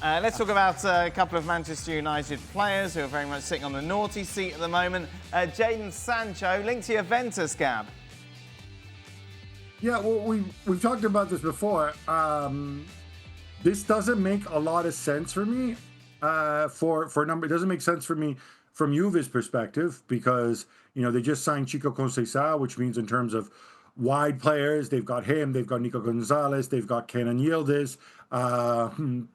Let's talk about a couple of Manchester United players who are very much sitting on the naughty seat at the moment. Jadon Sancho, linked to Juventus, Gab. Yeah, well, we've talked about this before. This doesn't make a lot of sense for me. For a number, it doesn't make sense for me from Juve's perspective because they just signed Chico Conceição, which means in terms of wide players, they've got him, they've got Nico Gonzalez, they've got Kenan Yildiz,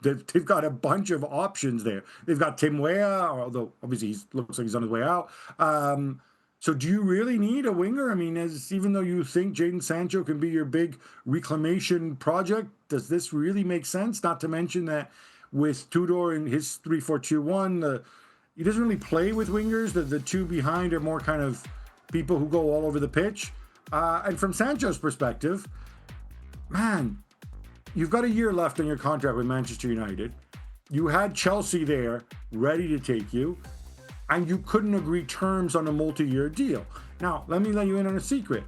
they've got a bunch of options there. They've got Tim Weah, although obviously he looks like he's on his way out. So do you really need a winger? I mean, even though you think Jadon Sancho can be your big reclamation project, does this really make sense? Not to mention that with Tudor and his 3-4-2-1, he doesn't really play with wingers. The two behind are more kind of people who go all over the pitch. And from Sancho's perspective, man, you've got a year left on your contract with Manchester United. You had Chelsea there ready to take you, and you couldn't agree terms on a multi-year deal. Now, let me let you in on a secret.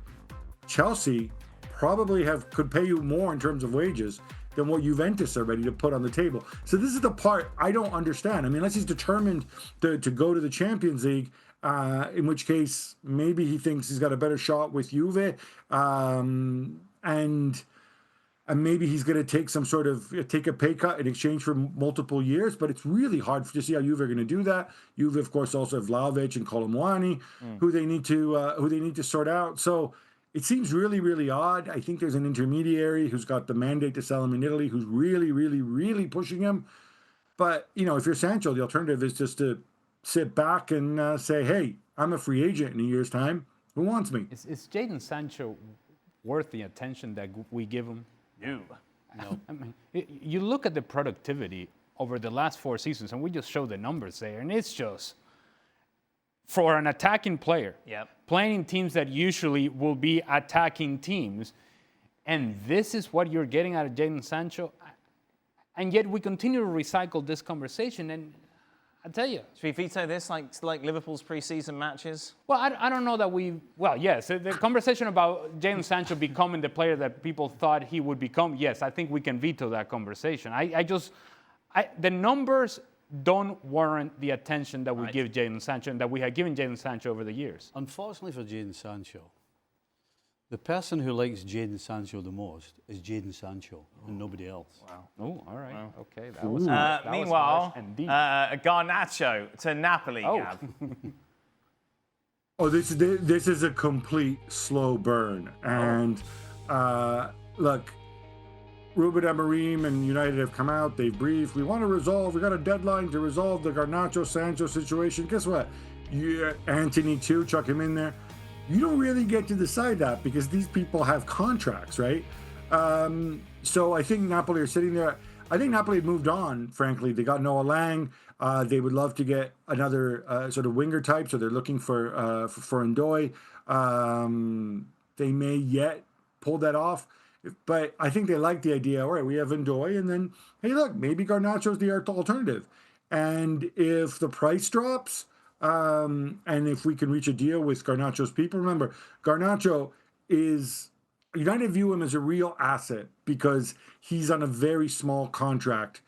Chelsea probably could pay you more in terms of wages than what Juventus are ready to put on the table. So this is the part I don't understand. I mean, unless he's determined to go to the Champions League, in which case maybe he thinks he's got a better shot with Juve, and maybe he's going to take a pay cut in exchange for multiple years. But it's really hard to see how Juve are going to do that. Juve, of course, also have Vlahovic and Kolo Muani, who they need to sort out. So it seems really, really odd. I think there's an intermediary who's got the mandate to sell him in Italy, who's really, really, really pushing him. But if you're Sancho, the alternative is just to sit back and say, hey, I'm a free agent in a year's time. Who wants me? Is Jadon Sancho worth the attention that we give him? No. I mean, you look at the productivity over the last 4 seasons, and we just show the numbers there, and it's just, for an attacking player, playing in teams that usually will be attacking teams, and this is what you're getting out of Jadon Sancho, and yet we continue to recycle this conversation, and I tell you. Should we veto this like Liverpool's pre-season matches? Well, I don't know that yes, the conversation about Jadon Sancho becoming the player that people thought he would become, yes, I think we can veto that conversation. The numbers don't warrant the attention that we give Jadon Sancho and that we have given Jadon Sancho over the years. Unfortunately for Jadon Sancho, the person who likes Jadon Sancho the most is Jadon Sancho and nobody else. Wow. Oh, all right. Wow. Okay. That was meanwhile, Garnacho to Napoli, Gab. This is a complete slow burn. And look, Ruben Amorim and United have come out, they've briefed, we got a deadline to resolve the Garnacho-Sancho situation. Guess what? Anthony too, chuck him in there. You don't really get to decide that because these people have contracts, right? So I think Napoli are sitting there. I think Napoli had moved on, frankly. They got Noah Lang. They would love to get another sort of winger type, so they're looking for Ndoye. They may yet pull that off, but I think they like the idea. All right, we have Ndoye, and then, hey, look, maybe Garnacho's the alternative. And if the price drops, and if we can reach a deal with Garnacho's people, remember, Garnacho United view him as a real asset because he's on a very small contract,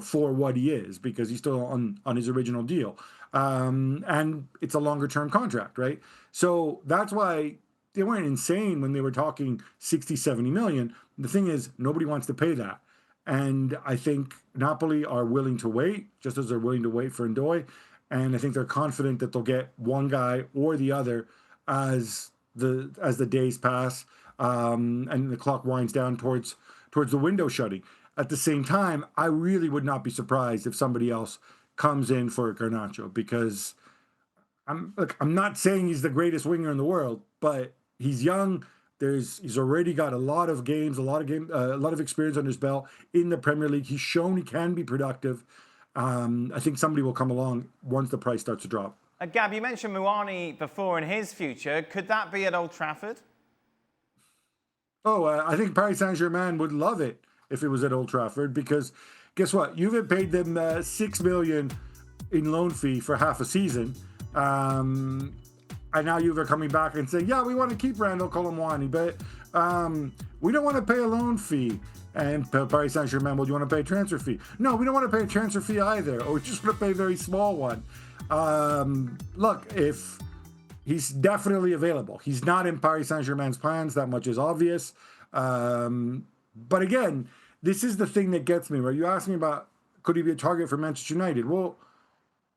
for what he is, because he's still on his original deal. And it's a longer term contract, right? So that's why they weren't insane when they were talking 60, 70 million. The thing is, nobody wants to pay that. And I think Napoli are willing to wait, just as they're willing to wait for Ndoye. And I think they're confident that they'll get one guy or the other as the days pass and the clock winds down towards the window shutting. At the same time, I really would not be surprised if somebody else comes in for Garnacho because I'm not saying he's the greatest winger in the world, but he's young. He's already got a lot of games, a lot of experience under his belt in the Premier League. He's shown he can be productive. I think somebody will come along once the price starts to drop. Gab, you mentioned Muani before in his future. Could that be at Old Trafford? I think Paris Saint-Germain would love it if it was at Old Trafford because guess what? You've paid them $6 million in loan fee for half a season. And now Juve are coming back and saying, yeah, we want to keep Randall Kolo Muani, but we don't want to pay a loan fee. And Paris Saint-Germain, well, do you want to pay a transfer fee? No, we don't want to pay a transfer fee either, or we just want to pay a very small one. Look, if he's definitely available. He's not in Paris Saint-Germain's plans, that much is obvious. But again, this is the thing that gets me, right? You asked me about, could he be a target for Manchester United? Well,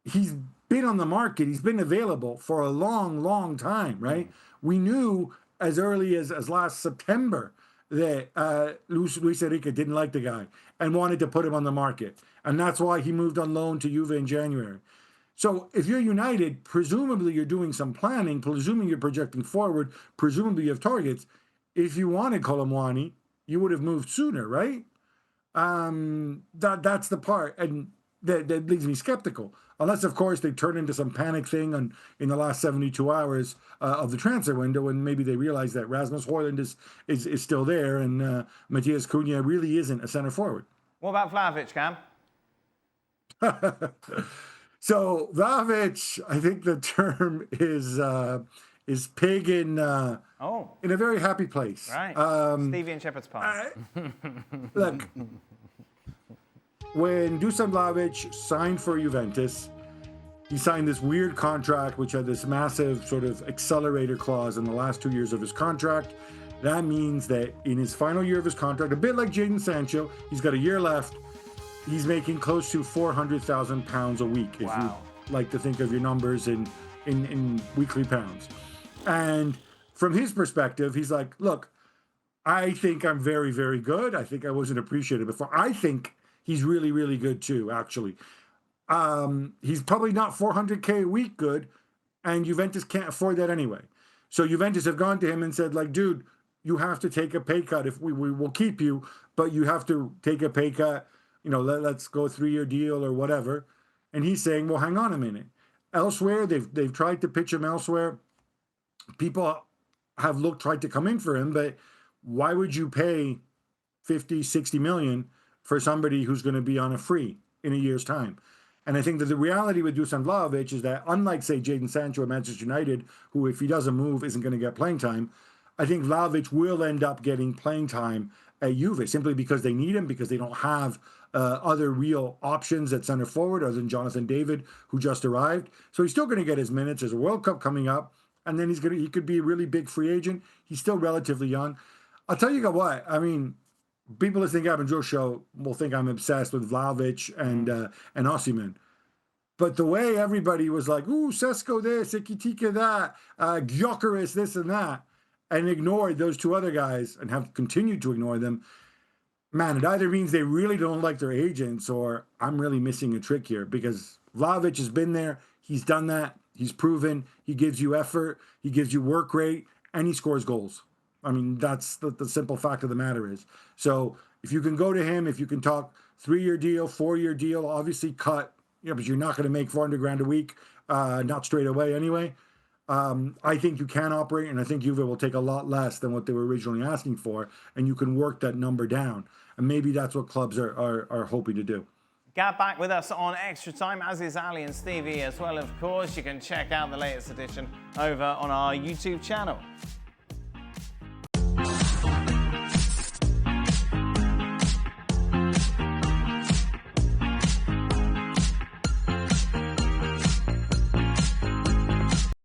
he's been on the market. He's been available for a long, long time, right? We knew as early as last September that Luis Enrique didn't like the guy and wanted to put him on the market. And that's why he moved on loan to Juve in January. So if you're United, presumably you're doing some planning, presuming you're projecting forward, presumably you have targets. If you wanted Kolo Muani, you would have moved sooner, right? That's the part. And that leaves me skeptical. Unless, of course, they turn into some panic thing in the last 72 hours of the transfer window, and maybe they realize that Rasmus Højlund is still there, and Matthias Cunha really isn't a center forward. What about Vlahovic, Cam? So Vlahovic, I think the term is pig in a very happy place. Right. Stevie and Shepherd's Pie. Look. When Dusan Vlahovic signed for Juventus, he signed this weird contract which had this massive sort of accelerator clause in the last 2 years of his contract. That means that in his final year of his contract, a bit like Jadon Sancho, he's got a year left. He's making close to £400,000 a week, if you like to think of your numbers in weekly pounds. And from his perspective, he's like, look, I think I'm very, very good. I think I wasn't appreciated before. I think he's really, really good too, actually. He's probably not 400K a week good, and Juventus can't afford that anyway. So Juventus have gone to him and said, like, dude, you have to take a pay cut. If we will keep you, but you have to take a pay cut. You know, let's go a 3-year deal or whatever. And he's saying, well, hang on a minute. Elsewhere, they've tried to pitch him elsewhere. People have tried to come in for him, but why would you pay 50, 60 million for somebody who's going to be on a free in a year's time? And I think that the reality with Dusan Vlahovic is that, unlike, say, Jadon Sancho at Manchester United, who, if he doesn't move, isn't going to get playing time, I think Vlahovic will end up getting playing time at Juve, simply because they need him, because they don't have other real options at center forward other than Jonathan David, who just arrived. So he's still going to get his minutes. There's a World Cup coming up, and then he could be a really big free agent. He's still relatively young. I'll tell you what, I mean, people listening to Gavin Joe show will think I'm obsessed with Vlahovic and Osimhen. But the way everybody was like, ooh, Sesko this, Ikitika that, Gyökeres this and that, and ignored those two other guys and have continued to ignore them, man, it either means they really don't like their agents, or I'm really missing a trick here, because Vlahovic has been there. He's done that. He's proven. He gives you effort. He gives you work rate, and he scores goals. I mean, that's the simple fact of the matter is. So if you can go to him, if you can talk 3-year deal, 4-year deal, obviously cut, but you're not going to make 400 grand a week, not straight away anyway. I think you can operate, and I think Juve will take a lot less than what they were originally asking for, and you can work that number down. And maybe that's what clubs are hoping to do. Get back with us on Extra Time, as is Ali and Stevie as well, of course. You can check out the latest edition over on our YouTube channel.